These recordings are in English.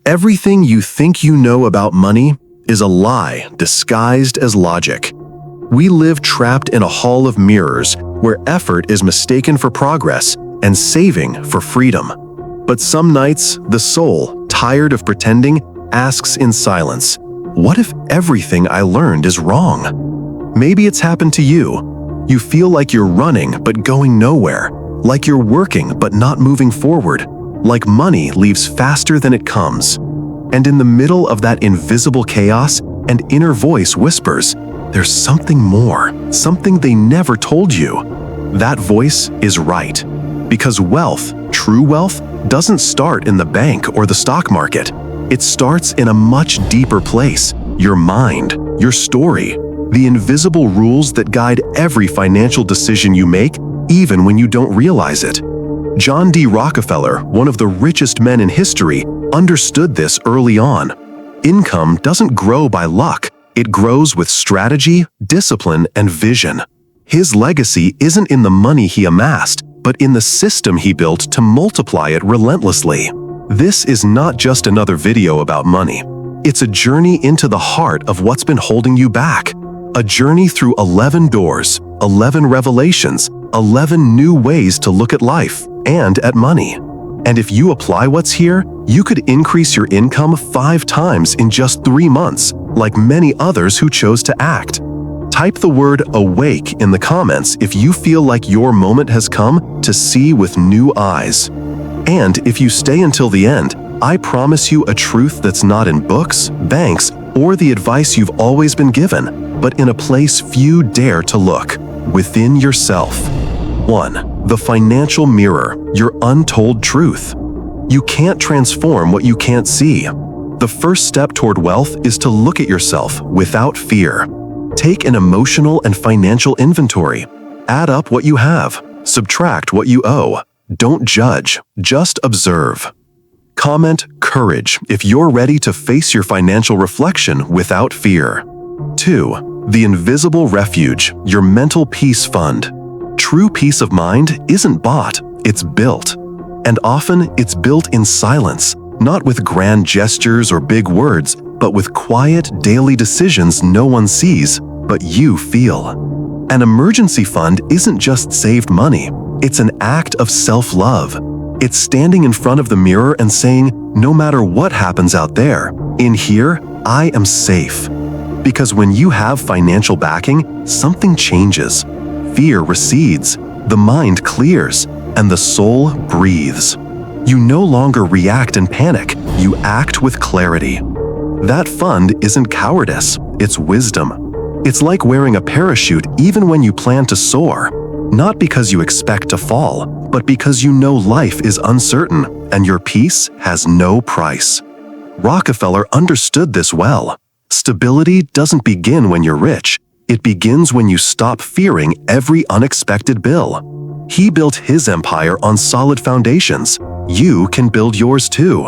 Everything you think you know about money is a lie disguised as logic. We live trapped in a hall of mirrors where effort is mistaken for progress and saving for freedom. But some nights, the soul, tired of pretending, asks in silence, "What if everything I learned is wrong?" Maybe it's happened to you. You feel like you're running but going nowhere, like you're working but not moving forward, like money leaves faster than it comes. And in the middle of that invisible chaos, an inner voice whispers, "There's something more, something they never told you." That voice is right. Because wealth, true wealth, doesn't start in the bank or the stock market. It starts in a much deeper place: your mind, your story, the invisible rules that guide every financial decision you make, even when you don't realize it. John D. Rockefeller, one of the richest men in history, understood this early on. Income doesn't grow by luck. It grows with strategy, discipline, and vision. His legacy isn't in the money he amassed, but in the system he built to multiply it relentlessly. This is not just another video about money. It's a journey into the heart of what's been holding you back. A journey through 11 doors, 11 revelations, 11 new ways to look at life and at money. And if you apply what's here, you could increase your income 5 times in just 3 months, like many others who chose to act. Type the word "awake" in the comments if you feel like your moment has come to see with new eyes. And if you stay until the end, I promise you a truth that's not in books, banks, or the advice you've always been given, but in a place few dare to look: within yourself. 1. The financial mirror, your untold truth. You can't transform what you can't see. The first step toward wealth is to look at yourself without fear. Take an emotional and financial inventory. Add up what you have. Subtract what you owe. Don't judge, just observe. Comment "courage" if you're ready to face your financial reflection without fear. 2. The invisible refuge, your mental peace fund. True peace of mind isn't bought, it's built. And often it's built in silence, not with grand gestures or big words, but with quiet, daily decisions no one sees, but you feel. An emergency fund isn't just saved money, it's an act of self-love. It's standing in front of the mirror and saying, "No matter what happens out there, in here, I am safe." Because when you have financial backing, something changes. Fear recedes, the mind clears, and the soul breathes. You no longer react in panic, you act with clarity. That fund isn't cowardice, it's wisdom. It's like wearing a parachute even when you plan to soar, not because you expect to fall, but because you know life is uncertain and your peace has no price. Rockefeller understood this well. Stability doesn't begin when you're rich. It begins when you stop fearing every unexpected bill. He built his empire on solid foundations. You can build yours too.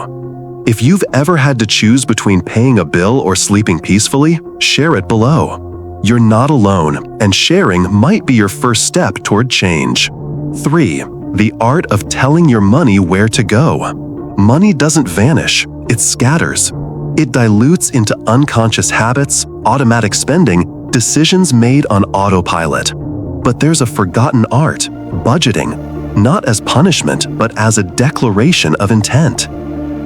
If you've ever had to choose between paying a bill or sleeping peacefully, share it below. You're not alone, and sharing might be your first step toward change. 3. The art of telling your money where to go. Money doesn't vanish, it scatters. It dilutes into unconscious habits, automatic spending, decisions made on autopilot. But there's a forgotten art: budgeting, not as punishment, but as a declaration of intent.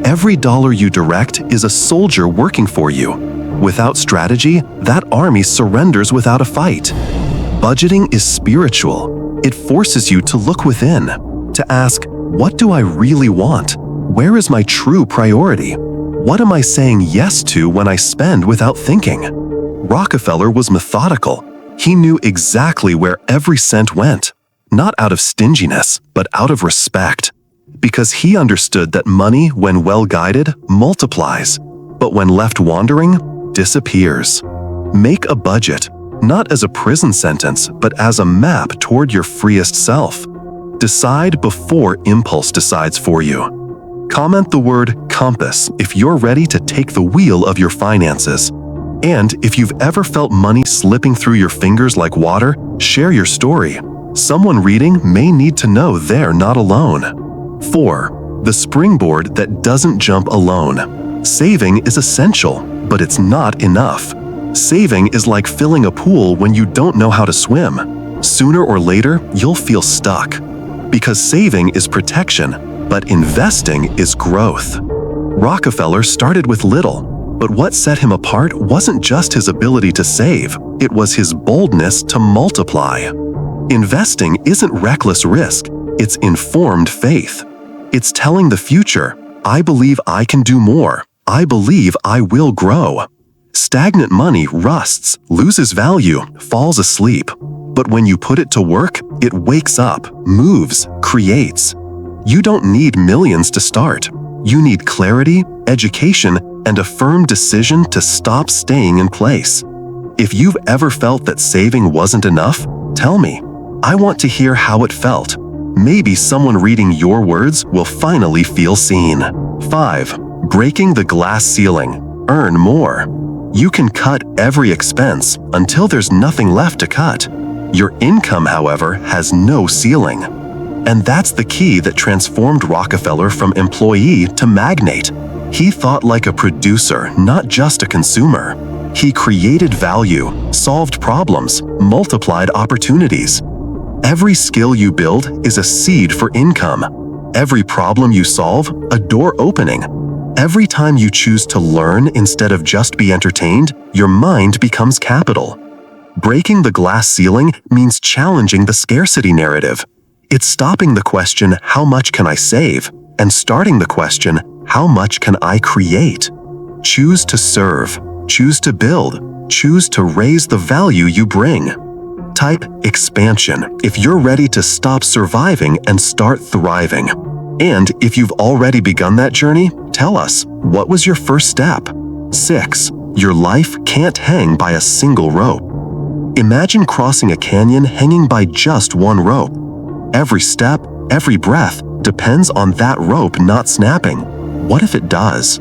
Every dollar you direct is a soldier working for you. Without strategy, that army surrenders without a fight. Budgeting is spiritual. It forces you to look within, to ask, what do I really want? Where is my true priority? What am I saying yes to when I spend without thinking? Rockefeller was methodical. He knew exactly where every cent went, not out of stinginess, but out of respect. Because he understood that money, when well guided, multiplies, but when left wandering, disappears. Make a budget, not as a prison sentence, but as a map toward your freest self. Decide before impulse decides for you. Comment the word "compass" if you're ready to take the wheel of your finances. And if you've ever felt money slipping through your fingers like water, share your story. Someone reading may need to know they're not alone. 4. The springboard that doesn't jump alone. Saving is essential, but it's not enough. Saving is like filling a pool when you don't know how to swim. Sooner or later, you'll feel stuck. Because saving is protection, but investing is growth. Rockefeller started with little, but what set him apart wasn't just his ability to save, it was his boldness to multiply. Investing isn't reckless risk, it's informed faith. It's telling the future, I believe I can do more. I believe I will grow. Stagnant money rusts, loses value, falls asleep. But when you put it to work, it wakes up, moves, creates. You don't need millions to start. You need clarity, education, and a firm decision to stop staying in place. If you've ever felt that saving wasn't enough, tell me. I want to hear how it felt. Maybe someone reading your words will finally feel seen. 5. Breaking the glass ceiling. Earn more. You can cut every expense until there's nothing left to cut. Your income, however, has no ceiling. And that's the key that transformed Rockefeller from employee to magnate. He thought like a producer, not just a consumer. He created value, solved problems, multiplied opportunities. Every skill you build is a seed for income. Every problem you solve, a door opening. Every time you choose to learn instead of just be entertained, your mind becomes capital. Breaking the glass ceiling means challenging the scarcity narrative. It's stopping the question, how much can I save? And starting the question, how much can I create? Choose to serve, choose to build, choose to raise the value you bring. Type expansion if you're ready to stop surviving and start thriving. And if you've already begun that journey, tell us, what was your first step? 6. Your life can't hang by a single rope. Imagine crossing a canyon hanging by just one rope. Every step, every breath depends on that rope not snapping. What if it does?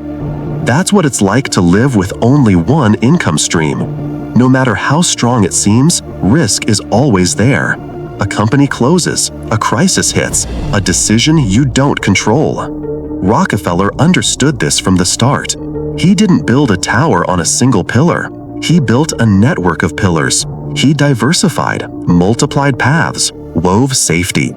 That's what it's like to live with only one income stream. No matter how strong it seems, risk is always there. A company closes, a crisis hits, a decision you don't control. Rockefeller understood this from the start. He didn't build a tower on a single pillar. He built a network of pillars. He diversified, multiplied paths, wove safety.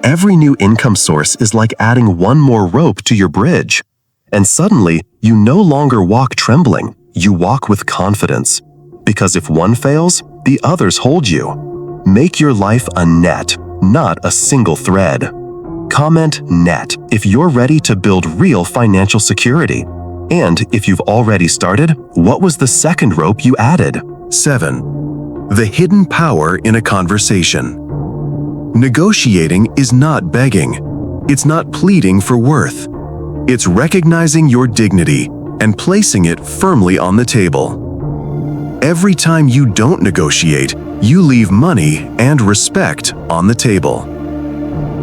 Every new income source is like adding one more rope to your bridge. And suddenly, you no longer walk trembling, you walk with confidence. Because if one fails, the others hold you. Make your life a net, not a single thread. Comment net if you're ready to build real financial security. And if you've already started, what was the second rope you added? 7. The hidden power in a conversation. Negotiating is not begging. It's not pleading for worth. It's recognizing your dignity and placing it firmly on the table. Every time you don't negotiate, you leave money and respect on the table.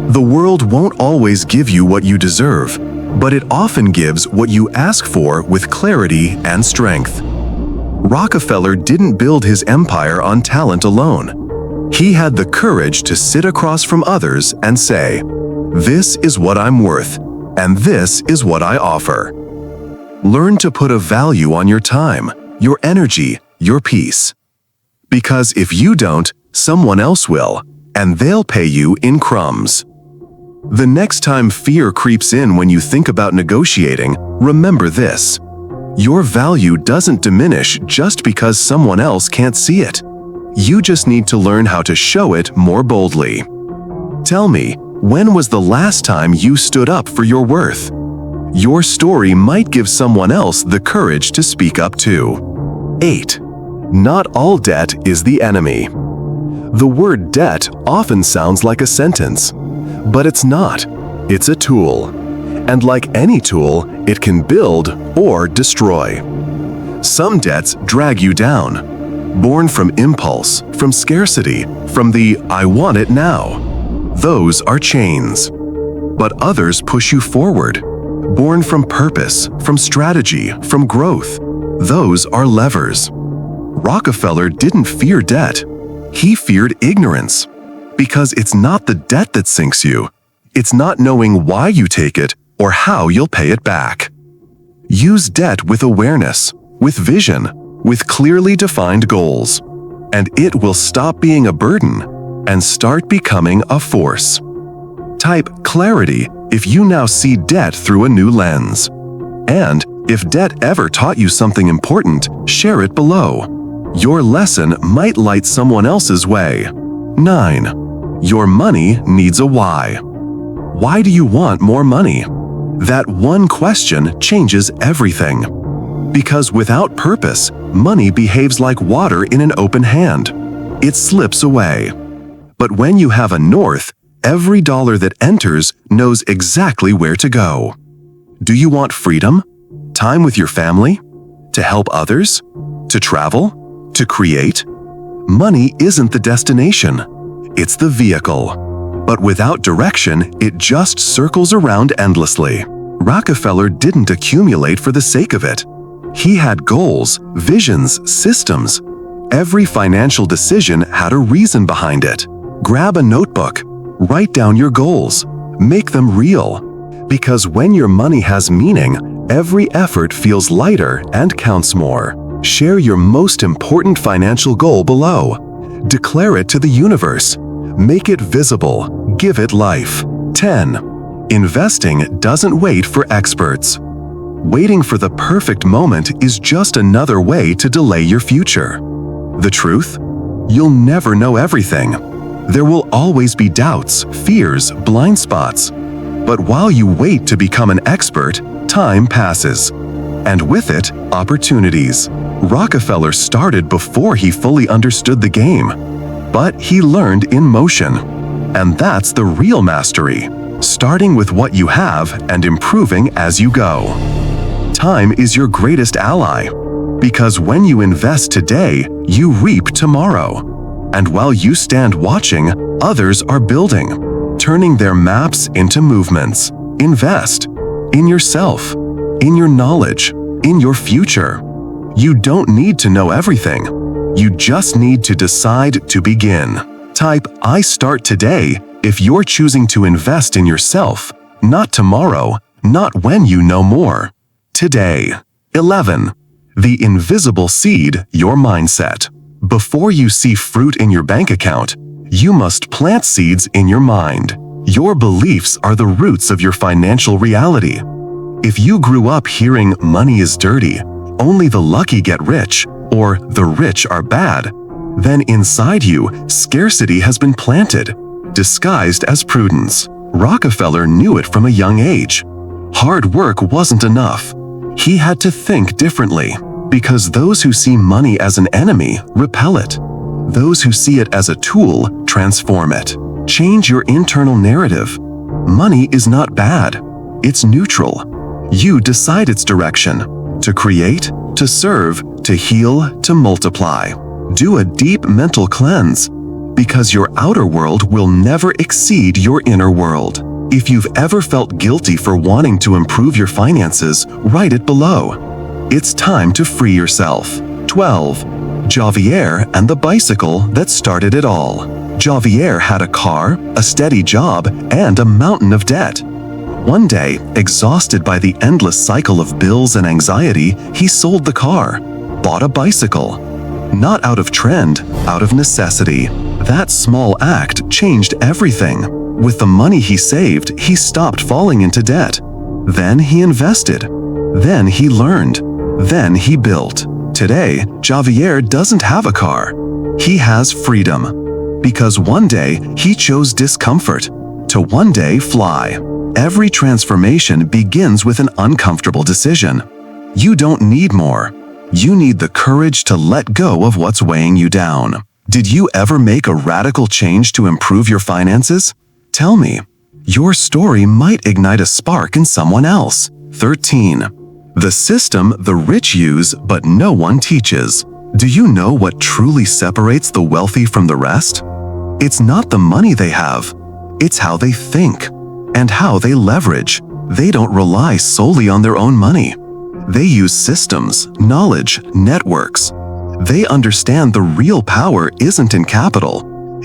The world won't always give you what you deserve, but it often gives what you ask for with clarity and strength. Rockefeller didn't build his empire on talent alone. He had the courage to sit across from others and say, "This is what I'm worth, and this is what I offer." Learn to put a value on your time, your energy, your peace. Because if you don't, someone else will, and they'll pay you in crumbs. The next time fear creeps in when you think about negotiating, remember this. Your value doesn't diminish just because someone else can't see it. You just need to learn how to show it more boldly. Tell me, when was the last time you stood up for your worth? Your story might give someone else the courage to speak up too. 8. Not all debt is the enemy. The word debt often sounds like a sentence, but it's not. It's a tool. And like any tool, it can build or destroy. Some debts drag you down, born from impulse, from scarcity, from the "I want it now." Those are chains. But others push you forward, born from purpose, from strategy, from growth. Those are levers. Rockefeller didn't fear debt. He feared ignorance. Because it's not the debt that sinks you. It's not knowing why you take it or how you'll pay it back. Use debt with awareness, with vision, with clearly defined goals, and it will stop being a burden and start becoming a force. Type clarity if you now see debt through a new lens. And if debt ever taught you something important, share it below. Your lesson might light someone else's way. 9. Your money needs a why. Why do you want more money? That one question changes everything. Because without purpose, money behaves like water in an open hand. It slips away. But when you have a north, every dollar that enters knows exactly where to go. Do you want freedom? Time with your family? To help others? To travel? To create? Money isn't the destination. It's the vehicle. But without direction, it just circles around endlessly. Rockefeller didn't accumulate for the sake of it. He had goals, visions, systems. Every financial decision had a reason behind it. Grab a notebook. Write down your goals. Make them real. Because when your money has meaning, every effort feels lighter and counts more. Share your most important financial goal below. Declare it to the universe. Make it visible. Give it life. 10. Investing doesn't wait for experts. Waiting for the perfect moment is just another way to delay your future. The truth? You'll never know everything. There will always be doubts, fears, blind spots. But while you wait to become an expert, time passes. And with it, opportunities. Rockefeller started before he fully understood the game. But he learned in motion. And that's the real mastery. Starting with what you have and improving as you go. Time is your greatest ally. Because when you invest today, you reap tomorrow. And while you stand watching, others are building, turning their maps into movements. Invest in yourself, in your knowledge, in your future. You don't need to know everything. You just need to decide to begin. Type "I start today" if you're choosing to invest in yourself, not tomorrow, not when you know more. Today. 11. The invisible seed, your mindset. Before you see fruit in your bank account, you must plant seeds in your mind. Your beliefs are the roots of your financial reality. If you grew up hearing money is dirty, only the lucky get rich, or the rich are bad, then inside you, scarcity has been planted, disguised as prudence. Rockefeller knew it from a young age. Hard work wasn't enough. He had to think differently, because those who see money as an enemy repel it. Those who see it as a tool transform it. Change your internal narrative. Money is not bad. It's neutral. You decide its direction. To create, to serve, to heal, to multiply. Do a deep mental cleanse, because your outer world will never exceed your inner world. If you've ever felt guilty for wanting to improve your finances, write it below. It's time to free yourself. 12. Javier and the bicycle that started it all. Javier had a car, a steady job, and a mountain of debt. One day, exhausted by the endless cycle of bills and anxiety, he sold the car, bought a bicycle. Not out of trend, out of necessity. That small act changed everything. With the money he saved, he stopped falling into debt. Then he invested. Then he learned. Then he built. Today, Javier doesn't have a car. He has freedom. Because one day, he chose discomfort to one day fly. Every transformation begins with an uncomfortable decision. You don't need more. You need the courage to let go of what's weighing you down. Did you ever make a radical change to improve your finances? Tell me. Your story might ignite a spark in someone else. 13. The system the rich use but no one teaches. Do you know what truly separates the wealthy from the rest? It's not the money they have. It's how they think and how they leverage. They don't rely solely on their own money. They use systems, knowledge, networks. They understand the real power isn't in capital.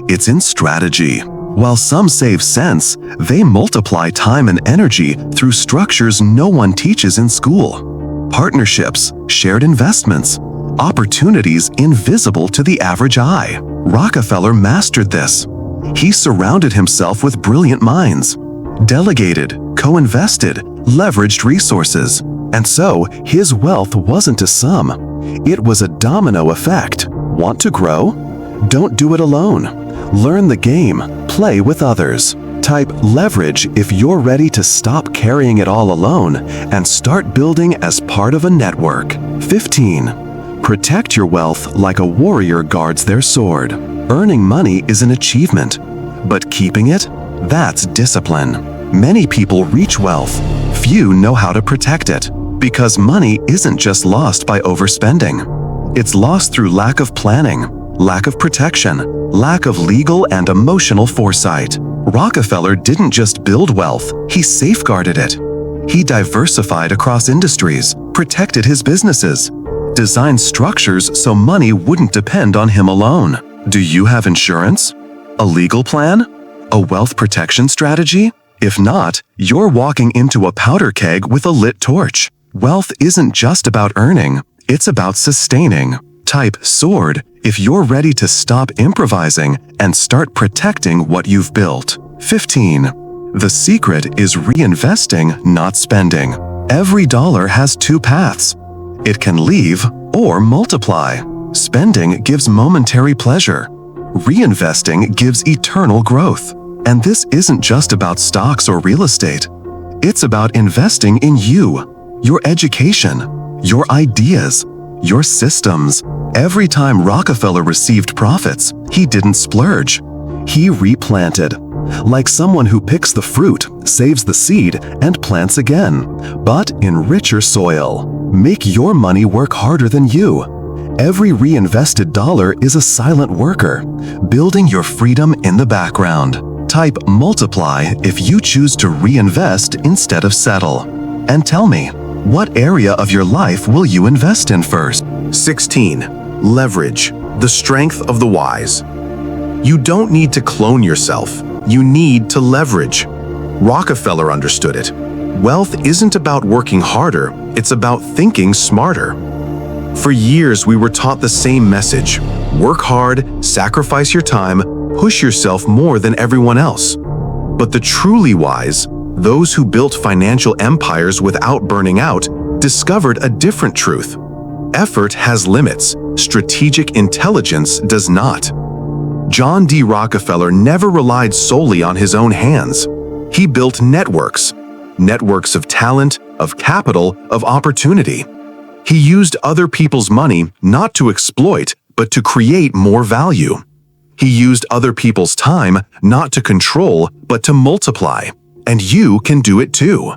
It's in strategy. While some save cents, they multiply time and energy through structures no one teaches in school. partnerships, shared investments, opportunities invisible to the average eye. Rockefeller mastered this. He surrounded himself with brilliant minds, delegated, co-invested, leveraged resources, and so his wealth wasn't a sum. It was a domino effect. Want to grow? Don't do it alone. Learn the game. Play with others. Type leverage if you're ready to stop carrying it all alone and start building as part of a network. 15. Protect your wealth like a warrior guards their sword. Earning money is an achievement, but keeping it? That's discipline. Many people reach wealth. Few know how to protect it, because money isn't just lost by overspending. It's lost through lack of planning, lack of protection, lack of legal and emotional foresight. Rockefeller didn't just build wealth, he safeguarded it. He diversified across industries, protected his businesses, designed structures so money wouldn't depend on him alone. Do you have insurance? A legal plan? A wealth protection strategy? If not, you're walking into a powder keg with a lit torch. Wealth isn't just about earning, it's about sustaining. Type sword if you're ready to stop improvising and start protecting what you've built. 15. The secret is reinvesting, not spending. Every dollar has two paths. It can leave or multiply. Spending gives momentary pleasure. Reinvesting gives eternal growth. And this isn't just about stocks or real estate. It's about investing in you, your education, your ideas, your systems. Every time Rockefeller received profits, he didn't splurge. He replanted. Like someone who picks the fruit, saves the seed, and plants again, but in richer soil. Make your money work harder than you. Every reinvested dollar is a silent worker, building your freedom in the background. Type multiply if you choose to reinvest instead of settle. And tell me, what area of your life will you invest in first? 16. Leverage, the strength of the wise. You don't need to clone yourself. You need to leverage. Rockefeller understood it. Wealth isn't about working harder, it's about thinking smarter. For years, we were taught the same message. Work hard, sacrifice your time, push yourself more than everyone else. But the truly wise, those who built financial empires without burning out, discovered a different truth. Effort has limits. Strategic intelligence does not. John D. Rockefeller never relied solely on his own hands. He built networks of talent, of capital, of opportunity. He used other people's money not to exploit, but to create more value. He used other people's time not to control, but to multiply. And you can do it too.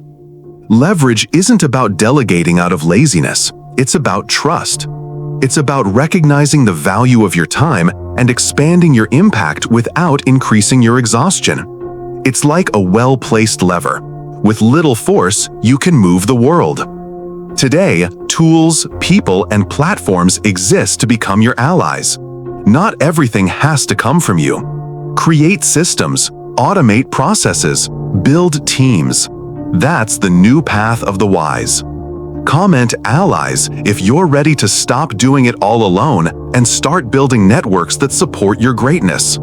Leverage isn't about delegating out of laziness. It's about trust. It's about recognizing the value of your time and expanding your impact without increasing your exhaustion. It's like a well-placed lever. With little force, you can move the world. Today, tools, people, and platforms exist to become your allies. Not everything has to come from you. Create systems, automate processes, build teams. That's the new path of the wise. Comment allies if you're ready to stop doing it all alone and start building networks that support your greatness.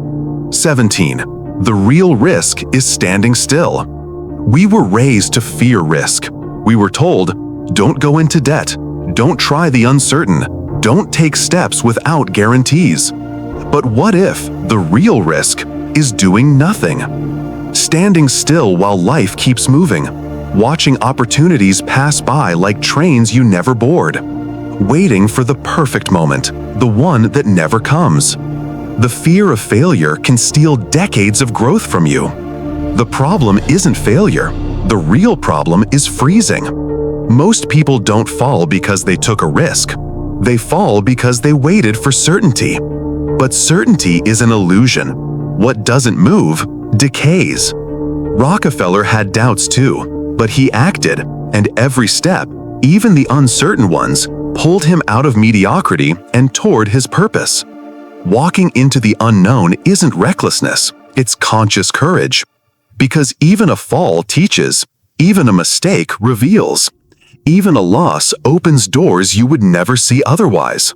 17. The real risk is standing still. We were raised to fear risk. We were told, don't go into debt, don't try the uncertain, don't take steps without guarantees. But what if the real risk is doing nothing? Standing still while life keeps moving, watching opportunities pass by like trains you never board, waiting for the perfect moment, the one that never comes. The fear of failure can steal decades of growth from you. The problem isn't failure. The real problem is freezing. Most people don't fall because they took a risk. They fall because they waited for certainty. But certainty is an illusion. What doesn't move decays. Rockefeller had doubts too, but he acted, and every step, even the uncertain ones, pulled him out of mediocrity and toward his purpose. Walking into the unknown isn't recklessness, it's conscious courage. Because even a fall teaches, even a mistake reveals, Even a loss opens doors you would never see otherwise.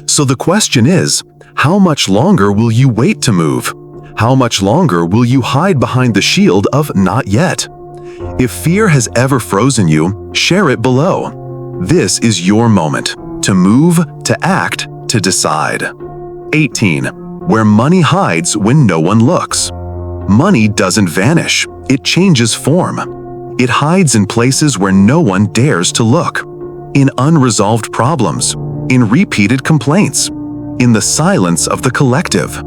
So the question is, how much longer will you wait to move? How much longer will you hide behind the shield of not yet? If fear has ever frozen you, share it below. This is your moment to move, to act, to decide. 18. Where money hides when no one looks. Money doesn't vanish, it changes form. It hides in places where no one dares to look. In unresolved problems, in repeated complaints, in the silence of the collective.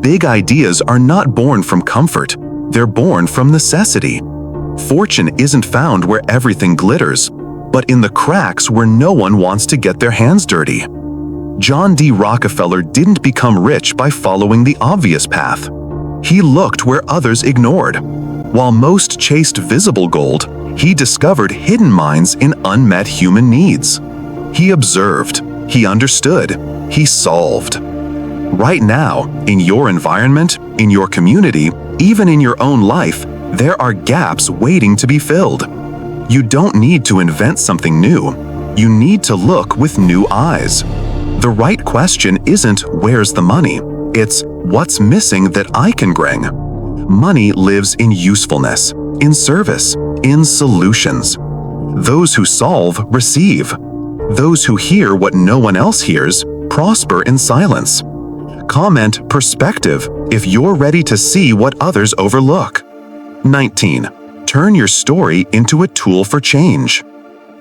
Big ideas are not born from comfort, they're born from necessity. Fortune isn't found where everything glitters, but in the cracks where no one wants to get their hands dirty. John D. Rockefeller didn't become rich by following the obvious path. He looked where others ignored. While most chased visible gold, he discovered hidden mines in unmet human needs. He observed, he understood, he solved. Right now, in your environment, in your community, even in your own life, there are gaps waiting to be filled. You don't need to invent something new. You need to look with new eyes. The right question isn't where's the money, it's what's missing that I can bring. Money lives in usefulness, in service, in solutions. Those who solve receive. Those who hear what no one else hears prosper in silence. Comment perspective if you're ready to see what others overlook. 19. Turn your story into a tool for change.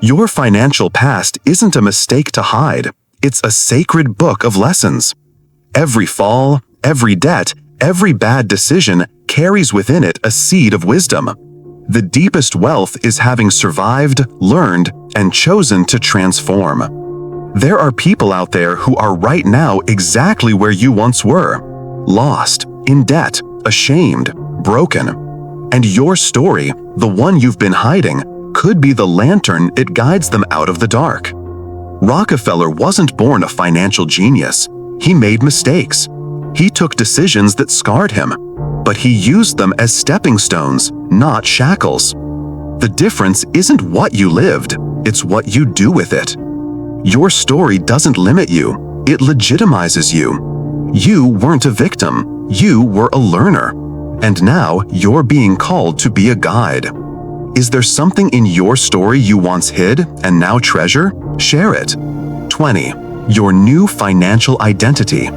Your financial past isn't a mistake to hide, it's a sacred book of lessons. Every fall, every debt, every bad decision carries within it a seed of wisdom. The deepest wealth is having survived, learned, and chosen to transform. There are people out there who are right now exactly where you once were. Lost, in debt, ashamed, broken. And your story, the one you've been hiding, could be the lantern it guides them out of the dark. Rockefeller wasn't born a financial genius. He made mistakes. He took decisions that scarred him, but he used them as stepping stones, not shackles. The difference isn't what you lived, it's what you do with it. Your story doesn't limit you, it legitimizes you. You weren't a victim, you were a learner. And now you're being called to be a guide. Is there something in your story you once hid and now treasure? Share it. 20. Your new financial identity.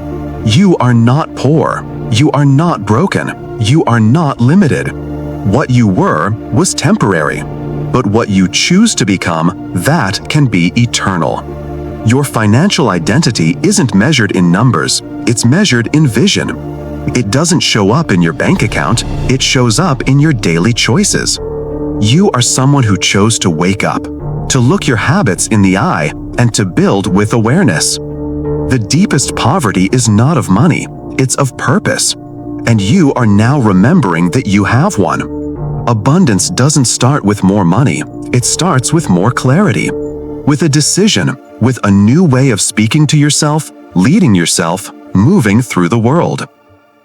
You are not poor. You are not broken. You are not limited. What you were was temporary. But what you choose to become, that can be eternal. Your financial identity isn't measured in numbers, it's measured in vision. It doesn't show up in your bank account, it shows up in your daily choices. You are someone who chose to wake up, to look your habits in the eye, and to build with awareness. The deepest poverty is not of money, it's of purpose. And you are now remembering that you have one. Abundance doesn't start with more money, it starts with more clarity. With a decision, with a new way of speaking to yourself, leading yourself, moving through the world.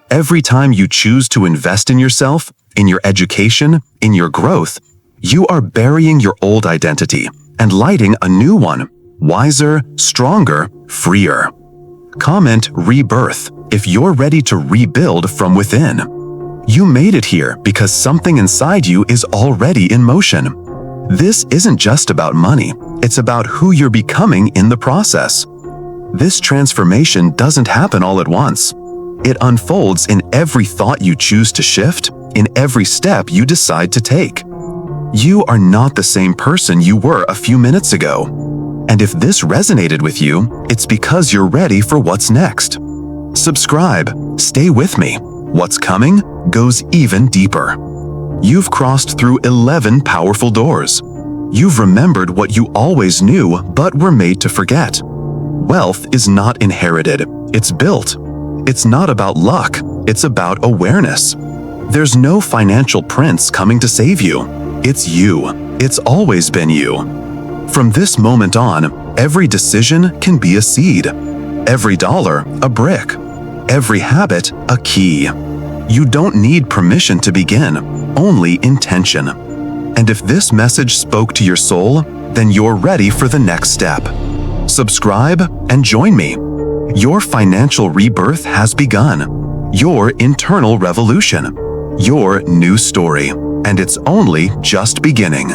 Every time you choose to invest in yourself, in your education, in your growth, you are burying your old identity and lighting a new one, wiser, stronger, freer. Comment rebirth if you're ready to rebuild from within. You made it here because something inside you is already in motion. This isn't just about money, it's about who you're becoming in the process. This transformation doesn't happen all at once. It unfolds in every thought you choose to shift, in every step you decide to take. You are not the same person you were a few minutes ago. And if this resonated with you, it's because you're ready for what's next. Subscribe, stay with me. What's coming goes even deeper. You've crossed through 11 powerful doors. You've remembered what you always knew but were made to forget. Wealth is not inherited, it's built. It's not about luck, it's about awareness. There's no financial prince coming to save you. It's you. It's always been you. From this moment on, every decision can be a seed. Every dollar, a brick. Every habit, a key. You don't need permission to begin, only intention. And if this message spoke to your soul, then you're ready for the next step. Subscribe and join me. Your financial rebirth has begun. Your internal revolution. Your new story. And it's only just beginning.